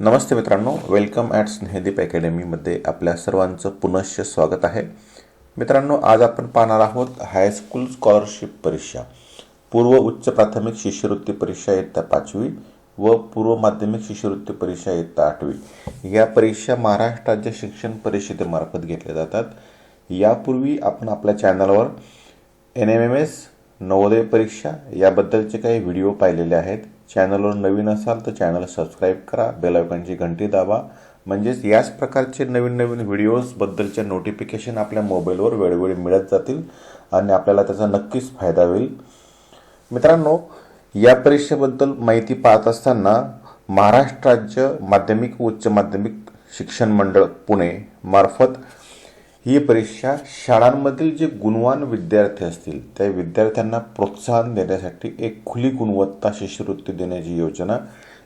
नमस्ते मित्रांनो, welcome at Snehdeep अकॅडमीमध्ये आपल्या सर्वांचं पुनश्च स्वागत आहे. मित्रांनो, आज आपण पाहणार आहोत हायस्कूल स्कॉलरशिप परीक्षा, पूर्व उच्च प्राथमिक शिष्यवृत्ती परीक्षा इयत्ता 5वी व पूर्व माध्यमिक शिष्यवृत्ती परीक्षा इयत्ता 8वी. या परीक्षा महाराष्ट्र राज्य शिक्षण परिषदेमार्फत घेतल्या जातात. यापूर्वी आपण आपल्या चॅनलवर NMMS नवोदय परीक्षा याबद्दलचे काही व्हिडिओ पाहिलेले आहेत. चॅनलवर नवीन असाल तर चॅनल सबस्क्राईब करा, बेल आयकॉनची घंटी दाबा, म्हणजेच याच प्रकारचे नवीन नवीन व्हिडिओजबद्दलचे नोटिफिकेशन आपल्या मोबाईलवर वेळोवेळी मिळत जातील आणि आपल्याला त्याचा नक्कीच फायदा होईल. मित्रांनो, या परीक्षेबद्दल माहिती पाहत असताना महाराष्ट्र राज्य माध्यमिक व उच्च माध्यमिक शिक्षण मंडळ पुणे मार्फत ही परीक्षा शाळांमधील जे गुणवान विद्यार्थी असतील त्या विद्यार्थ्यांना प्रोत्साहन देण्यासाठी एक खुली गुणवत्ता शिष्यवृत्ती देण्याची योजना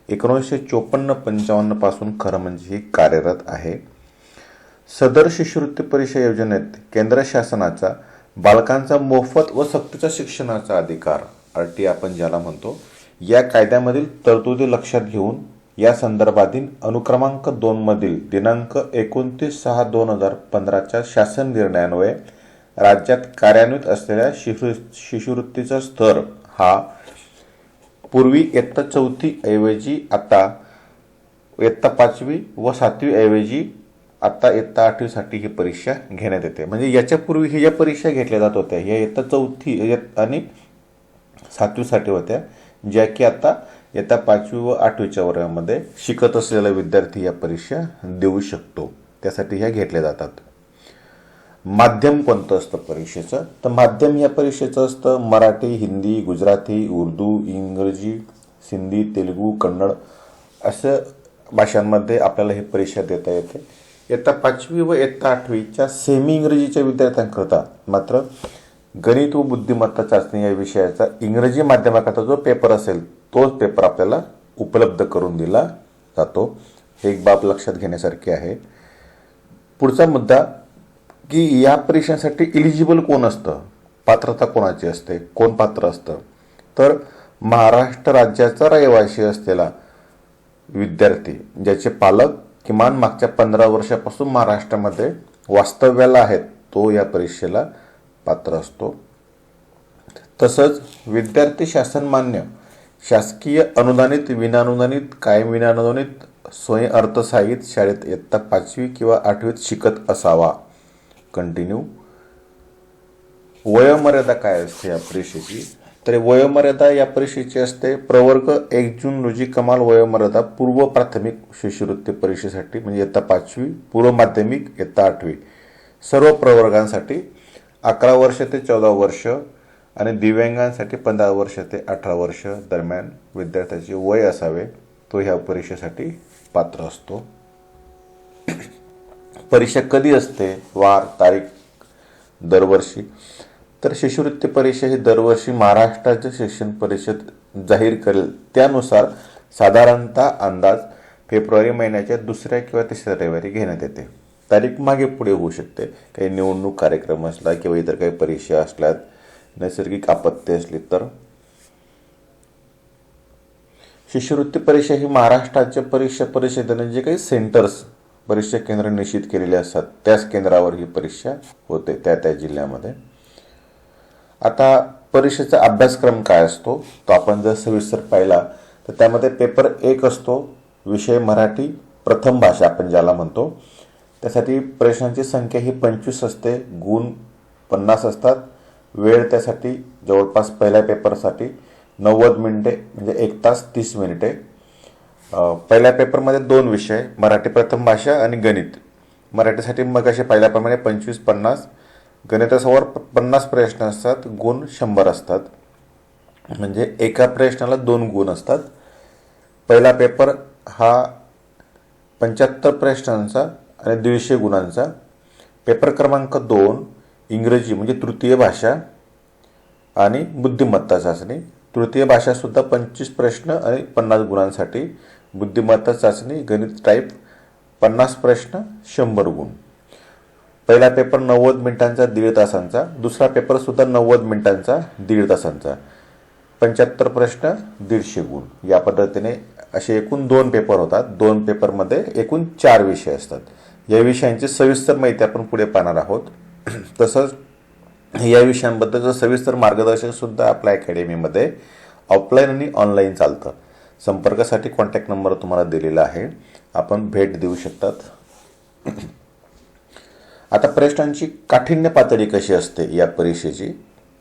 1954-55 पासून खरं म्हणजे ही कार्यरत आहे. सदर शिष्यवृत्ती परीक्षा योजनेत केंद्र शासनाचा बालकांचा मोफत व सक्तीच्या शिक्षणाचा अधिकार RT आपण ज्याला म्हणतो, या कायद्यामधील तरतुदी लक्षात घेऊन या संदर्भातील अनुक्रमांक 2 मधील दिनांक 29/6/2015 शासन निर्णयान्वये राज्यात कार्यान्वित असलेल्या शिष्यवृत्तीचा स्तर हा पूर्वी इयत्ता 4थी ऐवजी आता इयत्ता 5वी व 7वी ऐवजी आता इयत्ता 8वी साठी ही परीक्षा घेण्यात येते. म्हणजे याच्यापूर्वी ही ज्या परीक्षा घेतल्या जात होत्या या इयत्ता 4थी आणि 7वी साठी होत्या, ज्या की आता इयत्ता 5वी व 8वीच्या वर्गामध्ये शिकत असलेला विद्यार्थी या परीक्षा देऊ शकतो. त्यासाठी ह्या घेतल्या जातात. माध्यम कोणतं असतं परीक्षेचं? तर माध्यम या परीक्षेचं असतं मराठी, हिंदी, गुजराती, उर्दू, इंग्रजी, सिंधी, तेलुगू, कन्नड असं भाषांमध्ये आपल्याला ही परीक्षा देता येते. इयत्ता 5वी व इयत्ता 8वीच्या सेमी इंग्रजीच्या विद्यार्थ्यांकरता मात्र गणित व बुद्धिमत्ता चाचणी या विषयाचा इंग्रजी माध्यमाकरता जो पेपर असेल तोच पेपर आपल्याला उपलब्ध करून दिला जातो. हे एक बाब लक्षात घेण्यासारखी आहे. पुढचा मुद्दा की या परीक्षेसाठी इलिजिबल कोण असतं, पात्रता कोणाची असते, कोण पात्र असतं? तर महाराष्ट्र राज्याचा रहिवासी असलेला विद्यार्थी ज्याचे पालक किमान मागच्या 15 वर्षापासून महाराष्ट्रामध्ये वास्तव्याला आहेत तो या परीक्षेला पात्र असतो. तसंच विद्यार्थी शासनमान्य शासकीय अनुदानित, विनाअनुदानित, कायम विनाअनुदानित, स्वयं अर्थसहाय्यित शाळेत इयत्ता 5वी किंवा 8वीत शिकत असावा. कंटिन्यू. वयोमर्यादा काय असते या परीक्षेची? तर वयोमर्यादा या परीक्षेची असते प्रवर्ग 1 जून रोजी कमाल वयोमर्यादा पूर्व प्राथमिक शिष्यवृत्ती परीक्षेसाठी म्हणजे इयत्ता 5वी, पूर्व माध्यमिक इयत्ता 8वी सर्व प्रवर्गांसाठी 11 वर्ष ते 14 वर्ष आणि दिव्यांगांसाठी 15 वर्ष ते 18 वर्ष दरम्यान विद्यार्थ्याचे वय असावे, तो ह्या परीक्षेसाठी पात्र असतो. परीक्षा कधी असते? वार, तारीख दरवर्षी. तर शिष्यवृत्ती परीक्षा ही दरवर्षी महाराष्ट्राचे शिक्षण परिषद जाहीर करेल त्यानुसार साधारणतः अंदाज फेब्रुवारी महिन्याच्या 2ऱ्या किंवा 3ऱ्या रविवारी घेण्यात येते. तारीख मागे पुढे होऊ शकते, काही निवडणूक कार्यक्रम असला किंवा इतर काही परीक्षा असल्यात, नैसर्गिक आपत्ती असली तर. शिष्यवृत्ती परीक्षा ही महाराष्ट्राच्या परीक्षा परिषदेने जे काही सेंटर्स परीक्षा केंद्र निश्चित केलेले असतात त्याच केंद्रावर ही परीक्षा होते त्या जिल्ह्यामध्ये. आता परीक्षेचा अभ्यासक्रम काय असतो तो आपण जर सविस्तर पाहिला तर त्यामध्ये पेपर 1 असतो, विषय मराठी, प्रथम भाषा आपण ज्याला म्हणतो. त्यासाठी प्रश्नांची संख्या ही 25 असते, गुण 50 असतात. वेळ त्यासाठी जवळपास पहिल्या पेपरसाठी 90 मिनिटे म्हणजे 1 तास 30 मिनिटे. पहिल्या पेपरमध्ये 2 विषय, मराठी प्रथम भाषा आणि गणित. मराठीसाठी मग असे पहिल्याप्रमाणे 25-50, गणितासमोर 50 प्रश्न असतात, गुण 100 असतात, म्हणजे एका प्रश्नाला 2 गुण असतात. पहिला पेपर हा 75 प्रश्नांचा आणि 150 गुणांचा. पेपर क्रमांक 2 इंग्रजी म्हणजे तृतीय भाषा आणि बुद्धिमत्ता चाचणी. तृतीय भाषासुद्धा 25 प्रश्न आणि 50 गुणांसाठी. बुद्धिमत्ता चाचणी गणित टाईप 50 प्रश्न 100 गुण. पहिला पेपर 90 मिनिटांचा 1.5 तासांचा. दुसरा पेपर सुद्धा 90 मिनिटांचा 1.5 तासांचा. 75 प्रश्न 150 गुण या पद्धतीने असे एकूण 2 पेपर होतात. 2 पेपरमध्ये एकूण 4 विषय असतात. या विषयांची सविस्तर माहिती आपण पुढे पाहणार आहोत. तसंच या विषयांबद्दलचं सविस्तर मार्गदर्शन सुद्धा आपल्या अकॅडमीमध्ये ऑफलाईन आणि ऑनलाईन चालतं. संपर्कासाठी कॉन्टॅक्ट नंबर तुम्हाला दिलेला आहे, आपण भेट देऊ शकतात. आता प्रश्नांची काठिण्य पातळी कशी असते या परीक्षेची,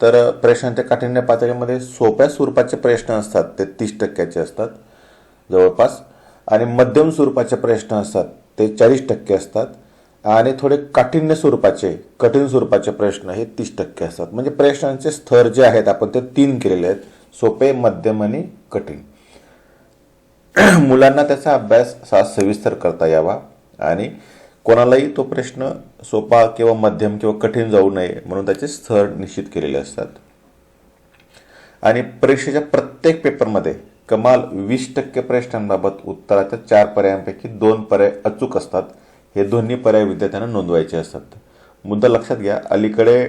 तर प्रश्नांच्या काठिण्य पातळीमध्ये सोप्या स्वरूपाचे प्रश्न असतात ते 30% असतात जवळपास, आणि मध्यम स्वरूपाचे प्रश्न असतात ते 40% असतात, आणि थोडे काठिण्य स्वरूपाचे कठीण स्वरूपाचे प्रश्न हे 30% असतात. म्हणजे प्रश्नांचे स्तर जे आहेत आपण ते 3 केलेले आहेत: सोपे, मध्यम आणि कठीण. मुलांना त्याचा अभ्यास सविस्तर करता यावा आणि कोणालाही तो प्रश्न सोपा किंवा मध्यम किंवा कठीण जाऊ नये म्हणून त्याचे स्तर निश्चित केलेले असतात. आणि परीक्षेच्या प्रत्येक पेपरमध्ये कमाल 20% प्रश्नांबाबत उत्तराच्या 4 पर्यायांपैकी 2 पर्याय अचूक असतात. हे दोन्ही पर्याय विद्यार्थ्यांना नोंदवायचे असतात. मुद्दा लक्षात घ्या, अलीकडे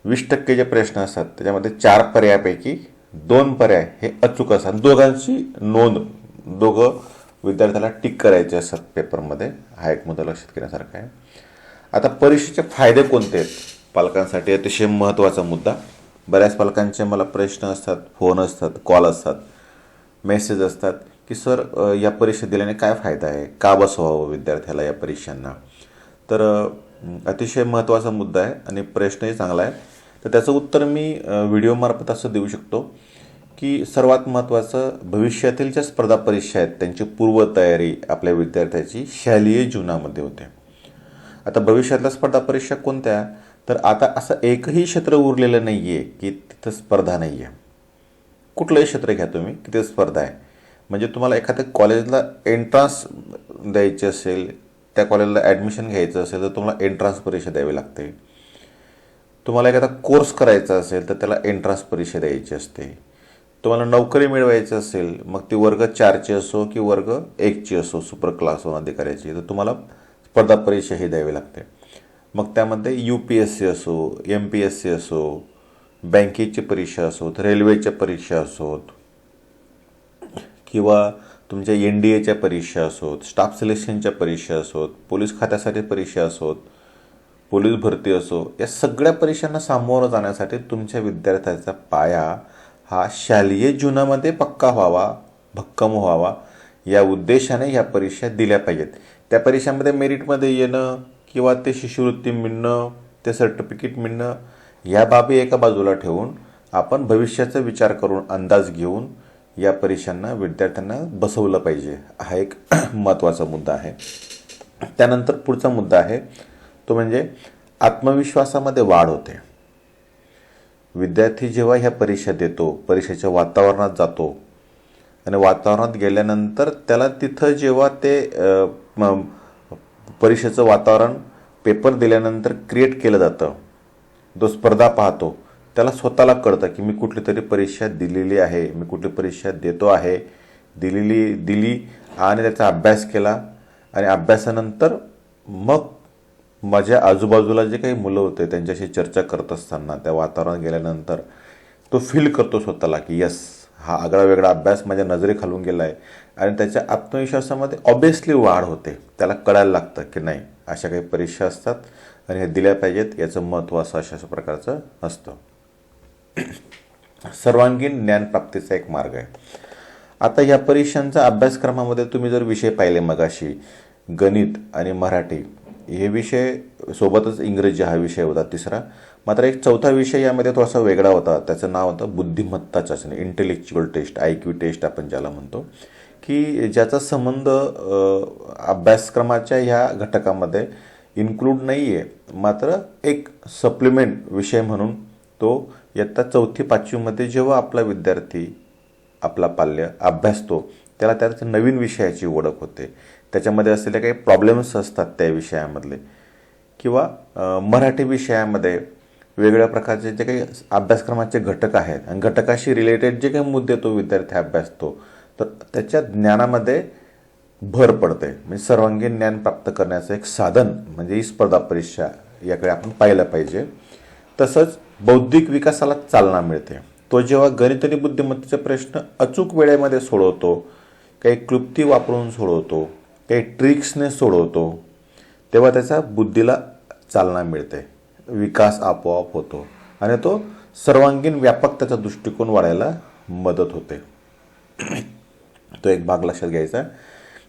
20% जे प्रश्न असतात त्याच्यामध्ये 4 पर्यायापैकी 2 पर्याय हे अचूक असतात. दोघांची नोंद दोघं विद्यार्थ्याला टिक करायचे असतात पेपरमध्ये. हा एक मुद्दा लक्षात घेण्यासारखा आहे. आता परीक्षेचे फायदे कोणते आहेत पालकांसाठी, अतिशय महत्त्वाचा मुद्दा. बऱ्याच पालकांचे मला प्रश्न असतात, फोन असतात, कॉल असतात, मेसेज असतात की सर या परीक्षा दिल्याने काय फायदा आहे, का बसवावं विद्यार्थ्याला या परीक्षांना. तर अतिशय महत्त्वाचा मुद्दा आहे आणि प्रश्नही चांगला आहे. तर त्याचं उत्तर मी व्हिडिओमार्फत असं देऊ शकतो की सर्वात महत्त्वाचं, भविष्यातील ज्या स्पर्धा परीक्षा आहेत त्यांची पूर्वतयारी आपल्या विद्यार्थ्याची शालेय जीवनामध्ये होते. आता भविष्यातल्या स्पर्धा परीक्षा कोणत्या, तर आता असं एकही क्षेत्र उरलेलं नाही आहे की तिथं स्पर्धा नाही आहे. कुठलंही क्षेत्र घ्या तुम्ही, तिथे स्पर्धा आहे. म्हणजे तुम्हाला एखाद्या कॉलेजला एंट्रान्स द्यायची असेल, त्या कॉलेजला ॲडमिशन घ्यायचं असेल तर तुम्हाला एंट्रान्स परीक्षा द्यावी लागते. तुम्हाला एखादा कोर्स करायचा असेल तर त्याला एंट्रान्स परीक्षा द्यायची असते. तुम्हाला नोकरी मिळवायची असेल, मग ती वर्ग 4ची असो की वर्ग 1ची असो, सुपर क्लास 1 अधिकाऱ्याची, तर तुम्हाला स्पर्धा परीक्षा ही द्यावी लागते. मग त्यामध्ये UPSC असो, MPSC असो, बँकेची परीक्षा असोत, रेल्वेच्या परीक्षा असोत, किंवा तुमच्या NDAच्या परीक्षा असोत, स्टाफ सिलेक्शनच्या परीक्षा असोत, पोलीस खात्यासाठी परीक्षा असोत, पोलीस भरती असो, या सगळ्या परीक्षांना सामोरं जाण्यासाठी तुमच्या विद्यार्थ्याचा पाया हा शालेय जीवनामध्ये पक्का व्हावा, भक्कम व्हावा, या उद्देशाने ह्या परीक्षा दिल्या पाहिजेत. त्या परीक्षांमध्ये मेरिटमध्ये येणं किंवा ते शिष्यवृत्ती मिळणं, ते सर्टिफिकेट मिळणं, या बाबी एका बाजूला ठेवून आपण भविष्याचा विचार करून, अंदाज घेऊन या परीक्षांना विद्यार्थ्यांना बसवलं पाहिजे. हा एक महत्त्वाचा मुद्दा आहे. त्यानंतर पुढचा मुद्दा आहे तो म्हणजे आत्मविश्वासामध्ये वाढ होते. विद्यार्थी जेव्हा ह्या परीक्षा देतो, परीक्षेच्या वातावरणात जातो आणि वातावरणात गेल्यानंतर त्याला तिथं जेव्हा ते परीक्षेचं वातावरण पेपर दिल्यानंतर क्रिएट केलं जातं, जो स्पर्धा पाहतो त्याला स्वतःला कळतं की मी कुठली तरी परीक्षा दिलेली आहे, मी कुठली परीक्षा देतो आहे, दिली आणि त्याचा अभ्यास केला, आणि अभ्यासानंतर मग माझ्या आजूबाजूला जे काही मुलं होते त्यांच्याशी चर्चा करत असताना त्या वातावरणात गेल्यानंतर तो फील करतो स्वतःला की यस, हा आगळा वेगळा अभ्यास माझ्या नजरेखालून गेला आहे, आणि त्याच्या आत्मविश्वासामध्ये ऑब्वियसली वाढ होते. त्याला कळायला लागतं की नाही, अशा काही परीक्षा असतात आणि हे दिल्या पाहिजेत, याचं महत्त्व असं अशा प्रकारचं असतं. सर्वांगीण ज्ञानप्राप्तीचा एक मार्ग आहे. आता या परीक्षांच्या अभ्यासक्रमामध्ये तुम्ही जर विषय पाहिले मगाशी, गणित आणि मराठी हे विषय सोबतच इंग्रजी हा विषय होता तिसरा, मात्र एक चौथा विषय यामध्ये थोडासा वेगळा होता. त्याचं नाव होतं बुद्धिमत्ता चाचणी, इंटेलेक्च्युअल टेस्ट, IQ टेस्ट आपण ज्याला म्हणतो, की ज्याचा संबंध अभ्यासक्रमाच्या ह्या घटकामध्ये इन्क्लूड नाही आहे, मात्र एक सप्लिमेंट विषय म्हणून तो इयत्ता 4थी 5वीमध्ये जेव्हा आपला विद्यार्थी, आपला पाल्य अभ्यासतो त्याला त्याच नवीन विषयाची ओळख होते. त्याच्यामध्ये असलेले काही प्रॉब्लेम्स असतात त्या विषयामधले, किंवा मराठी विषयामध्ये वेगवेगळ्या प्रकारचे जे काही अभ्यासक्रमाचे घटक आहेत आणि घटकाशी रिलेटेड जे काही मुद्दे तो विद्यार्थी अभ्यासतो, तर त्याच्या ज्ञानामध्ये भर पडते. म्हणजे सर्वांगीण ज्ञान प्राप्त करण्याचं एक साधन म्हणजे ही स्पर्धा परीक्षा, याकडे आपण पाहिलं पाहिजे. तसंच बौद्धिक विकासाला चालना मिळते. तो जेव्हा गणित आणि बुद्धिमत्तेचे प्रश्न अचूक वेळेमध्ये सोडवतो, काही क्लुप्ती वापरून सोडवतो, काही ट्रिक्सने सोडवतो, तेव्हा त्याच्या बुद्धीला चालना मिळते, विकास आपोआप होतो आणि तो सर्वांगीण व्यापक त्याचा दृष्टिकोन वाढायला मदत होते. तो एक भाग लक्षात घ्यायचा.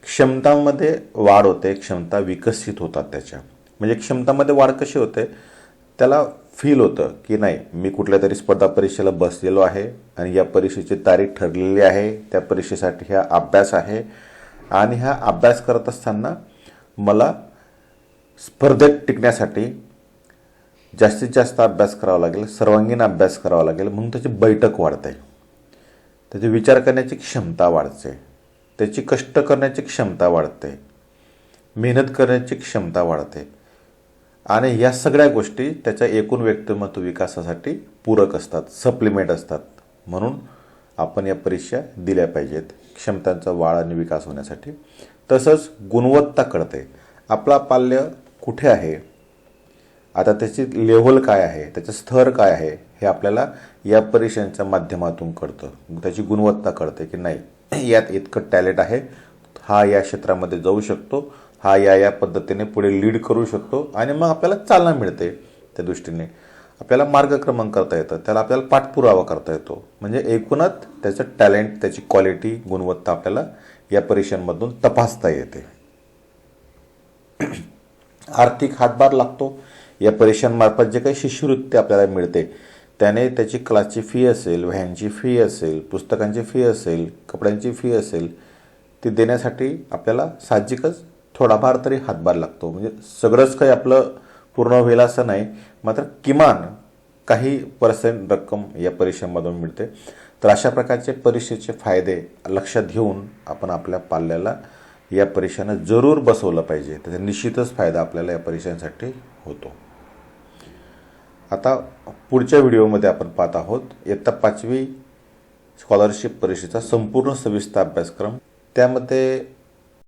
क्षमतांमध्ये वाढ होते, क्षमता विकसित होतात त्याच्या. म्हणजे क्षमतामध्ये वाढ कशी होते, त्याला फील होतं की नाही, मी कुठल्या तरी स्पर्धा परीक्षेला बसलेलो आहे आणि या परीक्षेची तारीख ठरलेली आहे, त्या परीक्षेसाठी हा अभ्यास आहे आणि हा अभ्यास करत असताना मला स्पर्धेत टिकण्यासाठी जास्तीत जास्त अभ्यास करावा लागेल, सर्वांगीण अभ्यास करावा लागेल, म्हणून त्याची बैठक वाढते, त्याची विचार करण्याची क्षमता वाढते, त्याची कष्ट करण्याची क्षमता वाढते, मेहनत करण्याची क्षमता वाढते आणि या सगळ्या गोष्टी त्याच्या एकूण व्यक्तिमत्व विकासासाठी पूरक असतात, सप्लिमेंट असतात. म्हणून आपण या परीक्षा दिल्या पाहिजेत क्षमतांचा वाढ आणि विकास होण्यासाठी. तसंच गुणवत्ता कळते, आपला पाल्य कुठे आहे, आता त्याची लेव्हल काय आहे, त्याचं स्तर काय आहे, हे आपल्याला या परीक्षांच्या माध्यमातून कळतं. त्याची गुणवत्ता कळते की नाही, यात इतकं टॅलेंट आहे, हा या क्षेत्रामध्ये जाऊ शकतो, हा या पद्धतीने पुढे लीड करू शकतो आणि मग आपल्याला चालना मिळते. त्या दृष्टीने आपल्याला मार्गक्रमण करता येतं, त्याला आपल्याला पाठपुरावा करता येतो. म्हणजे एकूणच त्याचं टॅलेंट, त्याची क्वालिटी, गुणवत्ता आपल्याला या परीक्षांमधून तपासता येते. आर्थिक हातभार लागतो. या परीक्षांमार्फत जे काही शिष्यवृत्ती आपल्याला मिळते त्याने त्याची क्लासची फी असेल, व्हॅनची फी असेल, पुस्तकांची फी असेल, कपड्यांची फी असेल, ती देण्यासाठी आपल्याला साहजिकच थोडाफार तरी हातभार लागतो. म्हणजे सगळंच काही आपलं पूर्ण होईल असं नाही, मात्र किमान काही पर्सेंट रक्कम या परीक्षेमधून मिळते. तर अशा प्रकारचे परीक्षेचे फायदे लक्षात घेऊन आपण आपल्या पाल्याला या परीक्षांना जरूर बसवलं पाहिजे. त्याचा निश्चितच फायदा आपल्याला या परीक्षांसाठी होतो. आता पुढच्या व्हिडिओमध्ये आपण पाहत आहोत इयत्ता 5वी स्कॉलरशिप परीक्षेचा संपूर्ण सविस्तर अभ्यासक्रम. त्यामध्ये